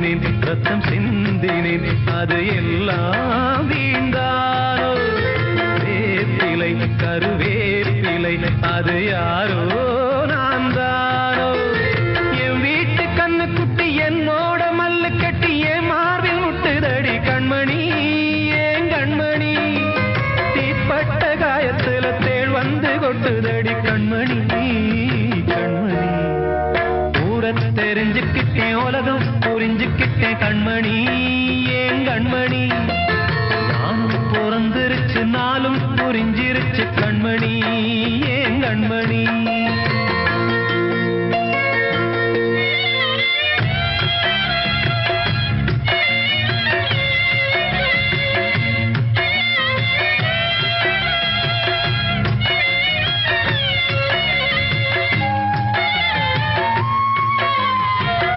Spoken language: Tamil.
தூங்கினேன் ரத்தம் சிந்தினேன் அது எல்லாம் வீண்டானோ வேப்பிலை கருவேப்பிலை அது யாரோ நான் தானோ என் வீட்டு கண்ணு குட்டி என்னோட மல்லு கட்டி என் மார்பில் முட்டுதடி கண்மணி ஏன் கண்மணி தீப்பட்ட காயத்துல தேள் வந்து கொட்டுதடி கண்மணி கண்மணி ஊரை தெரிஞ்சுக்கிட்டேன் உலகம் புரிஞ்சுக்கிட்டேன் கண்மணி ஏன் கண்மணி நானும் பிறந்திருச்சு நாளும் புரிஞ்சிருச்சு கண்மணி ஏன் கண்மணி